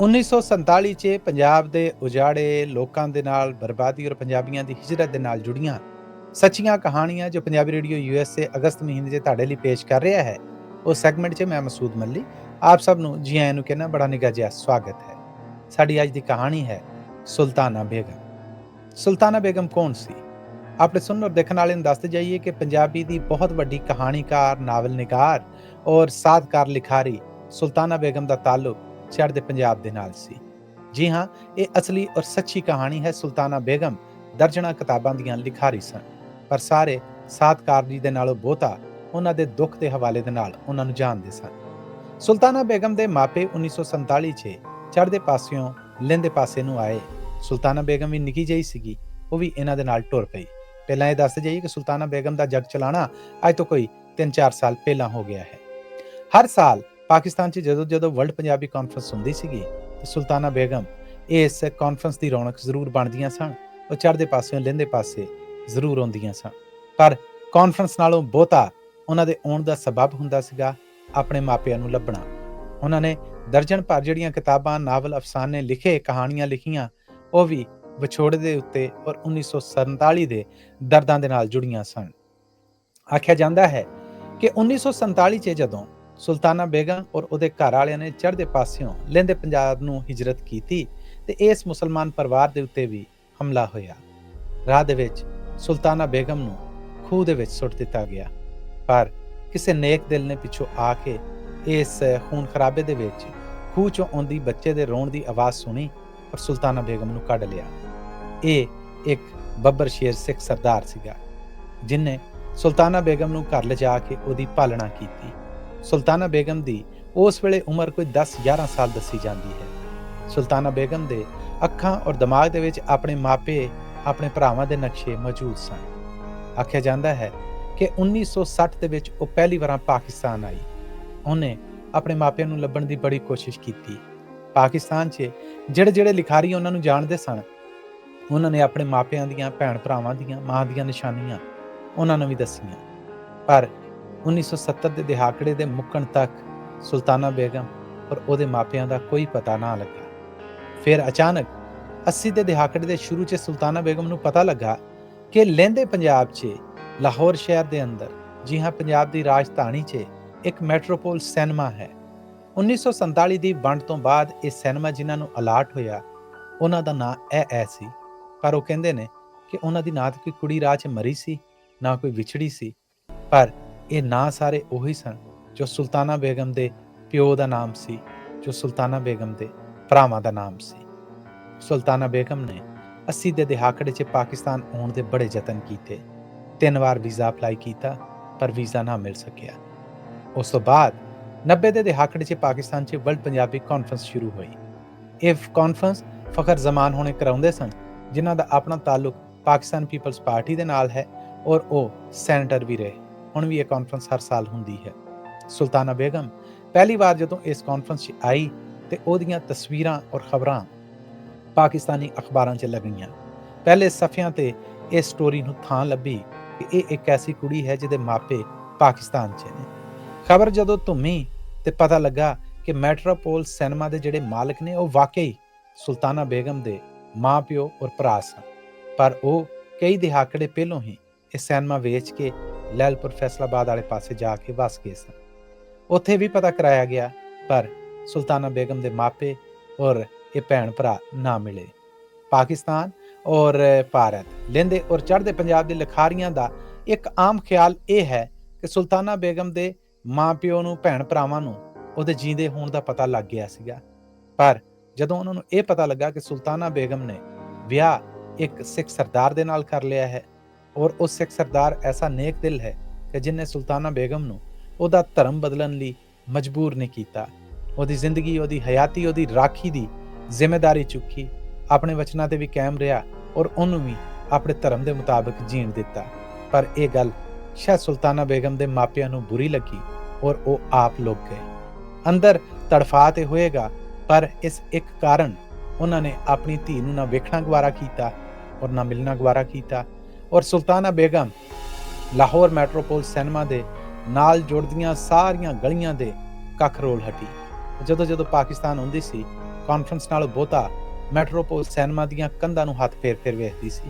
1947 'ਚ ਪੰਜਾਬ ਦੇ ਉਜਾੜੇ ਲੋਕਾਂ ਦੇ ਨਾਲ ਬਰਬਾਦੀ ਔਰ ਪੰਜਾਬੀਆਂ ਦੀ ਹਿਜਰਤ ਦੇ ਨਾਲ ਜੁੜੀਆਂ ਸੱਚੀਆਂ ਕਹਾਣੀਆਂ ਜੋ ਪੰਜਾਬੀ ਰੇਡੀਓ USA ਅਗਸਤ ਮਹੀਨੇ 'ਚ ਤੁਹਾਡੇ ਲਈ ਪੇਸ਼ ਕਰ ਰਿਹਾ ਹੈ। ਉਸ ਸੈਗਮੈਂਟ 'ਚ ਮੈਂ ਮਸੂਦ ਮੱਲੀ ਆਪ ਸਭ ਨੂੰ ਜੀ ਆਇਆਂ ਨੂੰ ਕਹਿਣਾ ਬੜਾ ਨਿੱਘਾ ਜਿਹਾ ਸਵਾਗਤ ਹੈ। ਸਾਡੀ ਅੱਜ ਦੀ ਕਹਾਣੀ ਹੈ ਸੁਲਤਾਨਾ ਬੇਗਮ। ਸੁਲਤਾਨਾ ਬੇਗਮ ਕੌਣ ਸੀ? ਆਪਣੇ ਸੁਣਨ ਔਰ ਦੇਖਣ ਵਾਲੇ ਨੂੰ ਦੱਸਦੇ ਜਾਈਏ ਕਿ ਪੰਜਾਬੀ ਦੀ ਬਹੁਤ ਵੱਡੀ ਕਹਾਣੀਕਾਰ, ਨਾਵਲ ਨਿਗਾਰ ਔਰ ਸਾਦਕਾਰ ਲਿਖਾਰੀ ਸੁਲਤਾਨਾ ਬੇਗਮ ਦਾ ਤਾਲੁਕ ਚੜ੍ਹਦੇ ਪੰਜਾਬ ਦੇ ਨਾਲ ਸੀ। ਜੀ ਹਾਂ, ਇਹ ਅਸਲੀ ਔਰ ਸੱਚੀ ਕਹਾਣੀ ਹੈ। ਸੁਲਤਾਨਾ ਬੇਗਮ ਦਰਜਨਾਂ ਕਿਤਾਬਾਂ ਦੀਆਂ ਲਿਖਾਰੀ ਸਨ, ਪਰ ਸਾਰੇ ਸਾਦਕਾਰ ਜੀ ਦੇ ਨਾਲੋਂ ਬਹੁਤਾ ਉਹਨਾਂ ਦੇ ਦੁੱਖ ਦੇ ਹਵਾਲੇ ਦੇ ਨਾਲ ਉਹਨਾਂ ਨੂੰ ਜਾਣਦੇ ਸਨ। ਸੁਲਤਾਨਾ ਬੇਗਮ ਦੇ ਮਾਪੇ 1947 'ਚ ਚੜ੍ਹਦੇ ਪਾਸਿਓਂ ਲਹਿੰਦੇ ਪਾਸੇ ਨੂੰ ਆਏ। ਸੁਲਤਾਨਾ ਬੇਗਮ ਵੀ ਨਿੱਕੀ ਜਿਹੀ ਸੀਗੀ, ਉਹ ਵੀ ਇਹਨਾਂ ਦੇ ਨਾਲ ਟੁਰ ਪਈ। ਪਹਿਲਾਂ ਇਹ ਦੱਸਦੇ ਜਾਈਏ ਕਿ ਸੁਲਤਾਨਾ ਬੇਗਮ ਦਾ ਜਗ ਚਲਾਣਾ ਅੱਜ ਤੋਂ ਕੋਈ 3-4 ਸਾਲ ਪਹਿਲਾਂ ਹੋ ਗਿਆ ਹੈ। ਹਰ ਸਾਲ ਪਾਕਿਸਤਾਨ 'ਚ ਜਦੋਂ ਵਰਲਡ ਪੰਜਾਬੀ ਕਾਨਫਰੰਸ ਹੁੰਦੀ ਸੀਗੀ ਤੇ ਸੁਲਤਾਨਾ ਬੇਗਮ ਇਸ ਕਾਨਫਰੰਸ ਦੀ ਰੌਣਕ ਜ਼ਰੂਰ ਬਣਦੀਆਂ ਸਨ। ਉਹ ਚੜ੍ਹਦੇ ਪਾਸਿਓਂ ਲਹਿੰਦੇ ਪਾਸੇ ਜ਼ਰੂਰ ਆਉਂਦੀਆਂ ਸਨ, ਪਰ ਕਾਨਫਰੰਸ ਨਾਲੋਂ ਬਹੁਤਾ ਉਹਨਾਂ ਦੇ ਆਉਣ ਦਾ ਸਬਬ ਹੁੰਦਾ ਸੀਗਾ ਆਪਣੇ ਮਾਪਿਆਂ ਨੂੰ ਲੱਭਣਾ। ਉਹਨਾਂ ਨੇ ਦਰਜਨ ਭਰ ਜਿਹੜੀਆਂ ਕਿਤਾਬਾਂ, ਨਾਵਲ, ਅਫਸਾਨੇ ਲਿਖੇ, ਕਹਾਣੀਆਂ ਲਿਖੀਆਂ, ਉਹ ਵੀ ਵਿਛੋੜੇ ਦੇ ਉੱਤੇ ਔਰ 1947 ਦੇ ਦਰਦਾਂ ਦੇ ਨਾਲ ਜੁੜੀਆਂ ਸਨ। ਆਖਿਆ ਜਾਂਦਾ ਹੈ ਕਿ 1947 'ਚ ਜਦੋਂ ਸੁਲਤਾਨਾ ਬੇਗਮ ਔਰ ਉਹਦੇ ਘਰ ਵਾਲਿਆਂ ਨੇ ਚੜ੍ਹਦੇ ਪਾਸਿਓਂ ਲਹਿੰਦੇ ਪੰਜਾਬ ਨੂੰ ਹਿਜਰਤ ਕੀਤੀ ਤੇ ਇਸ ਮੁਸਲਮਾਨ ਪਰਿਵਾਰ ਦੇ ਉੱਤੇ ਵੀ ਹਮਲਾ ਹੋਇਆ। ਰਾਹ ਦੇ ਵਿੱਚ ਸੁਲਤਾਨਾ ਬੇਗਮ ਨੂੰ ਖੂਹ ਦੇ ਵਿੱਚ ਸੁੱਟ ਦਿੱਤਾ ਗਿਆ, ਪਰ ਕਿਸੇ ਨੇਕ ਦਿਲ ਨੇ ਪਿੱਛੋਂ ਆ ਕੇ ਇਸ ਖੂਨ ਖਰਾਬੇ ਦੇ ਵਿੱਚ ਖੂਹ ਚੋਂ ਆਉਂਦੀ ਬੱਚੇ ਦੇ ਰੋਣ ਦੀ ਆਵਾਜ਼ ਸੁਣੀ ਔਰ ਸੁਲਤਾਨਾ ਬੇਗਮ ਨੂੰ ਕੱਢ ਲਿਆ। ਇਹ ਇੱਕ ਬੱਬਰ ਸ਼ੇਰ ਸਿੱਖ ਸਰਦਾਰ ਸੀਗਾ, ਜਿਨਨੇ ਸੁਲਤਾਨਾ ਬੇਗਮ ਨੂੰ ਘਰ ਲਿਜਾ ਕੇ ਉਹਦੀ ਪਾਲਣਾ ਕੀਤੀ। ਸੁਲਤਾਨਾ ਬੇਗਮ ਦੀ ਉਸ ਵੇਲੇ ਉਮਰ ਕੋਈ 10-11 ਸਾਲ ਦੱਸੀ ਜਾਂਦੀ ਹੈ। ਸੁਲਤਾਨਾ ਬੇਗਮ ਦੇ ਅੱਖਾਂ ਔਰ ਦਿਮਾਗ ਦੇ ਵਿੱਚ ਆਪਣੇ ਮਾਪੇ, ਆਪਣੇ ਭਰਾਵਾਂ ਦੇ ਨਕਸ਼ੇ ਮੌਜੂਦ ਸਨ। ਆਖਿਆ ਜਾਂਦਾ ਹੈ ਕਿ 1960 ਦੇ ਵਿੱਚ ਉਹ ਪਹਿਲੀ ਵਾਰ ਪਾਕਿਸਤਾਨ ਆਈ। ਉਹਨੇ ਆਪਣੇ ਮਾਪਿਆਂ ਨੂੰ ਲੱਭਣ ਦੀ ਬੜੀ ਕੋਸ਼ਿਸ਼ ਕੀਤੀ। ਪਾਕਿਸਤਾਨ 'ਚ ਜਿਹੜੇ ਲਿਖਾਰੀ ਉਹਨਾਂ ਨੂੰ ਜਾਣਦੇ ਸਨ, ਉਹਨਾਂ ਨੇ ਆਪਣੇ ਮਾਪਿਆਂ ਦੀਆਂ, ਭੈਣ ਭਰਾਵਾਂ ਦੀਆਂ, ਮਾਂ ਦੀਆਂ ਨਿਸ਼ਾਨੀਆਂ ਉਹਨਾਂ ਨੂੰ ਵੀ ਦੱਸੀਆਂ, ਪਰ 1970 ਦੇ ਦਹਾਕੇ ਦੇ ਮੁੱਕਣ ਤੱਕ ਸੁਲਤਾਨਾ ਬੇਗਮ ਔਰ ਉਹਦੇ ਮਾਪਿਆਂ ਦਾ ਕੋਈ ਪਤਾ ਨਾ ਲੱਗਾ। ਫਿਰ ਅਚਾਨਕ 80 ਦੇ ਦਹਾਕੇ ਦੇ ਸ਼ੁਰੂ 'ਚ ਸੁਲਤਾਨਾ ਬੇਗਮ ਨੂੰ ਪਤਾ ਲੱਗਾ ਕਿ ਲਹਿੰਦੇ ਪੰਜਾਬ 'ਚ ਲਾਹੌਰ ਸ਼ਹਿਰ ਦੇ ਅੰਦਰ, ਜੀ ਹਾਂ ਪੰਜਾਬ ਦੀ ਰਾਜਧਾਨੀ 'ਚ ਇੱਕ ਮੈਟਰੋਪੋਲ ਸਿਨੇਮਾ ਹੈ। 1947 ਦੀ ਵੰਡ ਤੋਂ ਬਾਅਦ ਇਹ ਸਿਨੇਮਾ ਜਿਨ੍ਹਾਂ ਨੂੰ ਅਲਾਟ ਹੋਇਆ, ਉਹਨਾਂ ਦਾ ਨਾਂ ਇਹ ਸੀ, ਪਰ ਉਹ ਕਹਿੰਦੇ ਨੇ ਕਿ ਉਹਨਾਂ ਦੀ ਨਾ ਤਾਂ ਕੋਈ ਕੁੜੀ ਰਾਹ 'ਚ ਮਰੀ ਸੀ, ਨਾ ਕੋਈ ਵਿਛੜੀ ਸੀ, ਪਰ ਇਹ ਨਾਂ ਸਾਰੇ ਉਹੀ ਸਨ ਜੋ ਸੁਲਤਾਨਾ ਬੇਗਮ ਦੇ ਪਿਓ ਦਾ ਨਾਮ ਸੀ, ਜੋ ਸੁਲਤਾਨਾ ਬੇਗਮ ਦੇ ਭਰਾਵਾਂ ਦਾ ਨਾਮ ਸੀ। ਸੁਲਤਾਨਾ ਬੇਗਮ ਨੇ 80 ਦੇ ਦਹਾਕੇ 'ਚ ਪਾਕਿਸਤਾਨ ਆਉਣ ਦੇ ਬੜੇ ਯਤਨ ਕੀਤੇ। 3 ਵਾਰ ਵੀਜ਼ਾ ਅਪਲਾਈ ਕੀਤਾ, ਪਰ ਵੀਜ਼ਾ ਨਾ ਮਿਲ ਸਕਿਆ। ਉਸ ਤੋਂ ਬਾਅਦ 90 ਦੇ ਦਹਾਕੇ 'ਚ ਪਾਕਿਸਤਾਨ 'ਚ ਵਰਲਡ ਪੰਜਾਬੀ ਕਾਨਫਰੰਸ ਸ਼ੁਰੂ ਹੋਈ। ਇਹ ਕਾਨਫਰੰਸ ਫਖਰ ਜ਼ਮਾਨ ਹੋਣੇ ਕਰਾਉਂਦੇ ਸਨ, ਜਿਨ੍ਹਾਂ ਦਾ ਆਪਣਾ ਤਾਲੁਕ ਪਾਕਿਸਤਾਨ ਪੀਪਲਸ ਪਾਰਟੀ ਦੇ ਨਾਲ ਹੈ ਔਰ ਉਹ ਸੈਨੇਟਰ ਵੀ ਰਹੇ। ਹੁਣ ਵੀ ਇਹ ਕਾਨਫਰੰਸ ਹਰ ਸਾਲ ਹੁੰਦੀ ਹੈ। ਸੁਲਤਾਨਾ ਬੇਗਮ ਪਹਿਲੀ ਵਾਰ ਜਦੋਂ ਇਸ ਕਾਨਫਰੰਸ 'ਚ ਆਈ ਤੇ ਉਹਦੀਆਂ ਤਸਵੀਰਾਂ ਔਰ ਖਬਰਾਂ ਪਾਕਿਸਤਾਨੀ ਅਖਬਾਰਾਂ 'ਚ ਲੱਗੀਆਂ। ਪਹਿਲੇ ਸਫ਼ਿਆਂ ਤੇ ਇਸ ਸਟੋਰੀ ਨੂੰ ਥਾਂ ਲੱਭੀ ਕਿ ਇਹ ਇੱਕ ਐਸੀ ਕੁੜੀ ਹੈ ਜਿਹਦੇ ਮਾਪੇ ਪਾਕਿਸਤਾਨ 'ਚ ਨੇ। ਖਬਰ ਜਦੋਂ ਧੁੰਮੀ ਤੇ ਪਤਾ ਲੱਗਾ ਕਿ ਮੈਟਰੋਪੋਲ ਸਿਨੇਮਾ ਦੇ ਜਿਹੜੇ ਮਾਲਕ ਨੇ ਉਹ ਵਾਕਈ ਸੁਲਤਾਨਾ ਬੇਗਮ ਦੇ ਮਾਂ ਪਿਓ ਔਰ ਭਰਾ ਸਨ, ਪਰ ਉਹ ਕਈ ਦਹਾਕੇ ਪਹਿਲੋਂ ਹੀ ਇਹ ਸਿਨੇਮਾ ਵੇਚ ਕੇ ਲੈਲਪੁਰ ਫੈਸਲਾਬਾਦ ਵਾਲੇ ਪਾਸੇ ਜਾ ਕੇ ਵਸ ਗਏ ਸਨ। ਉੱਥੇ ਵੀ ਪਤਾ ਕਰਾਇਆ ਗਿਆ, ਪਰ ਸੁਲਤਾਨਾ ਬੇਗਮ ਦੇ ਮਾਪੇ ਔਰ ਇਹ ਭੈਣ ਭਰਾ ਨਾ ਮਿਲੇ। ਪਾਕਿਸਤਾਨ ਔਰ ਭਾਰਤ, ਲਹਿੰਦੇ ਔਰ ਚੜ੍ਹਦੇ ਪੰਜਾਬ ਦੇ ਲਿਖਾਰੀਆਂ ਦਾ ਇੱਕ ਆਮ ਖਿਆਲ ਇਹ ਹੈ ਕਿ ਸੁਲਤਾਨਾ ਬੇਗਮ ਦੇ ਮਾਂ ਪਿਓ ਨੂੰ, ਭੈਣ ਭਰਾਵਾਂ ਨੂੰ ਉਹਦੇ ਜੀਂਦੇ ਹੋਣ ਦਾ ਪਤਾ ਲੱਗ ਗਿਆ ਸੀਗਾ, ਪਰ ਜਦੋਂ ਉਹਨਾਂ ਨੂੰ ਇਹ ਪਤਾ ਲੱਗਾ ਕਿ ਸੁਲਤਾਨਾ ਬੇਗਮ ਨੇ ਵਿਆਹ ਇੱਕ ਸਿੱਖ ਸਰਦਾਰ ਦੇ ਨਾਲ ਕਰ ਲਿਆ ਹੈ ਔਰ ਉਹ ਸਿੱਖ ਸਰਦਾਰ ਐਸਾ ਨੇਕ ਦਿਲ ਹੈ ਕਿ ਜਿਨਨੇ ਸੁਲਤਾਨਾ ਬੇਗਮ ਨੂੰ ਉਹਦਾ ਧਰਮ ਬਦਲਣ ਲਈ ਮਜਬੂਰ ਨਹੀਂ ਕੀਤਾ। ਉਹਦੀ ਜ਼ਿੰਦਗੀ, ਉਹਦੀ ਹਯਾਤੀ, ਉਹਦੀ ਰਾਖੀ ਦੀ ਜ਼ਿੰਮੇਦਾਰੀ ਚੁੱਕੀ, ਆਪਣੇ ਵਚਨਾਂ ਤੇ ਵੀ ਕਾਇਮ ਰਿਹਾ ਔਰ ਉਹਨੂੰ ਵੀ ਆਪਣੇ ਧਰਮ ਦੇ ਮੁਤਾਬਕ ਜੀਣ ਦਿੱਤਾ। ਪਰ ਇਹ ਗੱਲ ਸ਼ਾਇਦ ਸੁਲਤਾਨਾ ਬੇਗਮ ਦੇ ਮਾਪਿਆਂ ਨੂੰ ਬੁਰੀ ਲੱਗੀ ਔਰ ਉਹ ਆਪ ਲੁਕ ਗਏ। ਅੰਦਰ ਤੜਫਾ ਤੇ ਹੋਏਗਾ, ਪਰ ਇਸ ਇੱਕ ਕਾਰਨ ਉਹਨਾਂ ਨੇ ਆਪਣੀ ਧੀ ਨੂੰ ਨਾ ਵੇਖਣਾ ਗਵਾਰਾ ਕੀਤਾ ਔਰ ਨਾ ਮਿਲਣਾ ਗਵਾਰਾ ਕੀਤਾ। ਔਰ ਸੁਲਤਾਨਾ ਬੇਗਮ ਲਾਹੌਰ ਮੈਟਰੋਪੋਲ ਸਿਨੇਮਾ ਦੇ ਨਾਲ ਜੁੜਦੀਆਂ ਸਾਰੀਆਂ ਗਲੀਆਂ ਦੇ ਕੱਖ ਰੋਲ ਹਟੀ। ਜਦੋਂ ਪਾਕਿਸਤਾਨ ਆਉਂਦੀ ਸੀ ਕਾਨਫਰੰਸ ਨਾਲੋਂ ਬਹੁਤਾ ਮੈਟਰੋਪੋਲ ਸਿਨੇਮਾ ਦੀਆਂ ਕੰਧਾਂ ਨੂੰ ਹੱਥ ਫੇਰ ਵੇਖਦੀ ਸੀ।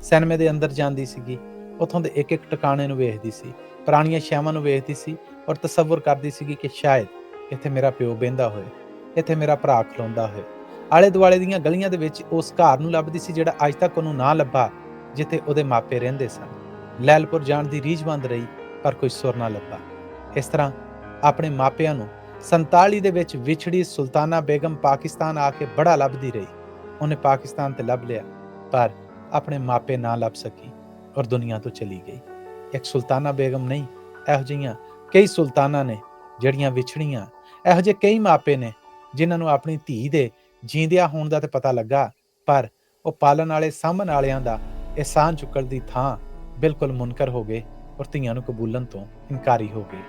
ਸਿਨੇਮੇ ਦੇ ਅੰਦਰ ਜਾਂਦੀ ਸੀਗੀ, ਉੱਥੋਂ ਦੇ ਇੱਕ ਟਿਕਾਣੇ ਨੂੰ ਵੇਖਦੀ ਸੀ, ਪੁਰਾਣੀਆਂ ਛਾਵਾਂ ਨੂੰ ਵੇਖਦੀ ਸੀ ਔਰ ਤਸੱਵੁਰ ਕਰਦੀ ਸੀਗੀ ਕਿ ਸ਼ਾਇਦ ਇੱਥੇ ਮੇਰਾ ਪਿਓ ਬਹਿੰਦਾ ਹੋਏ, ਇੱਥੇ ਮੇਰਾ ਭਰਾ ਖਲੋਂਦਾ ਹੋਏ। ਆਲੇ ਦੁਆਲੇ ਦੀਆਂ ਗਲੀਆਂ ਦੇ ਵਿੱਚ ਉਸ ਘਰ ਨੂੰ ਲੱਭਦੀ ਸੀ ਜਿਹੜਾ ਅੱਜ ਤੱਕ ਉਹਨੂੰ ਨਾ ਲੱਭਾ ਜਿੱਥੇ ਉਹਦੇ ਮਾਪੇ ਰਹਿੰਦੇ ਸਨ। ਲੈਲਪੁਰ ਜਾਣ ਦੀ ਰੀਝਵੰਦ ਰਹੀ ਪਰ ਕੋਈ ਸੁਰ ਨਾ ਲੱਭਾ। ਇਸ ਤਰ੍ਹਾਂ ਆਪਣੇ ਮਾਪਿਆਂ ਨੂੰ 47 ਦੇ ਵਿੱਚ ਵਿਛੜੀ ਸੁਲਤਾਨਾ ਬੇਗਮ ਪਾਕਿਸਤਾਨ ਆ ਕੇ ਬੜਾ ਲੱਭਦੀ ਰਹੀ। ਉਹਨੇ ਪਾਕਿਸਤਾਨ ਤੇ ਲੱਭ ਲਿਆ ਪਰ ਆਪਣੇ ਮਾਪੇ ਨਾ ਲੱਭ ਸਕੀ ਔਰ ਦੁਨੀਆ ਤੋਂ ਚਲੀ ਗਈ। ਇੱਕ ਸੁਲਤਾਨਾ ਬੇਗਮ ਨਹੀਂ, ਇਹੋ ਜਿਹੀਆਂ ਕਈ ਸੁਲਤਾਨਾਂ ਨੇ ਜਿਹੜੀਆਂ ਵਿਛੜੀਆਂ। ਇਹੋ ਜਿਹੇ ਕਈ ਮਾਪੇ ਨੇ ਜਿਨ੍ਹਾਂ ਨੂੰ ਆਪਣੀ ਧੀ ਦੇ ਜੀਂਦਿਆਂ ਹੋਣ ਦਾ ਤੇ ਪਤਾ ਲੱਗਾ ਪਰ ਉਹ ਪਾਲਣ ਵਾਲੇ ਸਾਂਭਣ ਵਾਲਿਆਂ ਦਾ ਅਹਿਸਾਨ ਚੁੱਕਣ ਦੀ ਥਾਂ ਬਿਲਕੁਲ ਮੁਨਕਰ ਹੋ ਗਏ ਔਰ ਧੀਆਂ ਨੂੰ ਕਬੂਲਣ ਤੋਂ ਇਨਕਾਰੀ ਹੋ ਗਏ।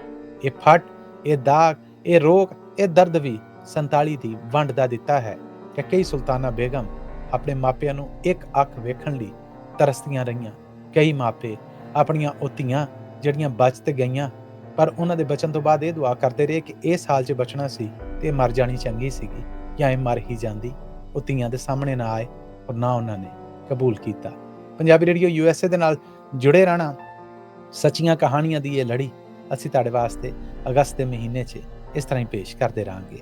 ਇਹ ਫਟ, ਇਹ ਦਾਗ, ਇਹ ਰੋਗ, ਇਹ ਦਰਦ ਵੀ 47 ਦੀ ਵੰਡ ਦਾ ਦਿੱਤਾ ਹੈ ਕਿ ਕਈ ਸੁਲਤਾਨਾ ਬੇਗਮ ਆਪਣੇ ਮਾਪਿਆਂ ਨੂੰ ਇੱਕ ਅੱਖ ਵੇਖਣ ਲਈ ਤਰਸਦੀਆਂ ਰਹੀਆਂ। ਕਈ ਮਾਪੇ ਆਪਣੀਆਂ ਉਹ ਧੀਆਂ ਜਿਹੜੀਆਂ ਬਚ ਤੇ ਗਈਆਂ ਪਰ ਉਹਨਾਂ ਦੇ ਬਚਣ ਤੋਂ ਬਾਅਦ ਇਹ ਦੁਆ ਕਰਦੇ ਰਹੇ ਕਿ ਇਸ ਹਾਲ 'ਚ ਬਚਣਾ ਸੀ ਤੇ ਇਹ ਮਰ ਜਾਣੀ ਚੰਗੀ ਸੀਗੀ ਜਾਂ ਇਹ ਮਰ ਹੀ ਜਾਂਦੀ। ਉਹ ਧੀਆਂ ਦੇ ਸਾਹਮਣੇ ਨਾ ਆਏ ਔਰ ਨਾ ਉਹਨਾਂ ਨੇ ਕਬੂਲ ਕੀਤਾ। ਪੰਜਾਬੀ ਰੇਡੀਓ USA ਦੇ ਨਾਲ ਜੁੜੇ ਰਹਿਣਾ। ਸੱਚੀਆਂ ਕਹਾਣੀਆਂ ਦੀ ਇਹ ਲੜੀ ਅਸੀਂ ਤੁਹਾਡੇ ਵਾਸਤੇ ਅਗਸਤ ਦੇ ਮਹੀਨੇ 'ਚ ਇਸ ਤਰ੍ਹਾਂ ਹੀ ਪੇਸ਼ ਕਰਦੇ ਰਹਾਂਗੇ।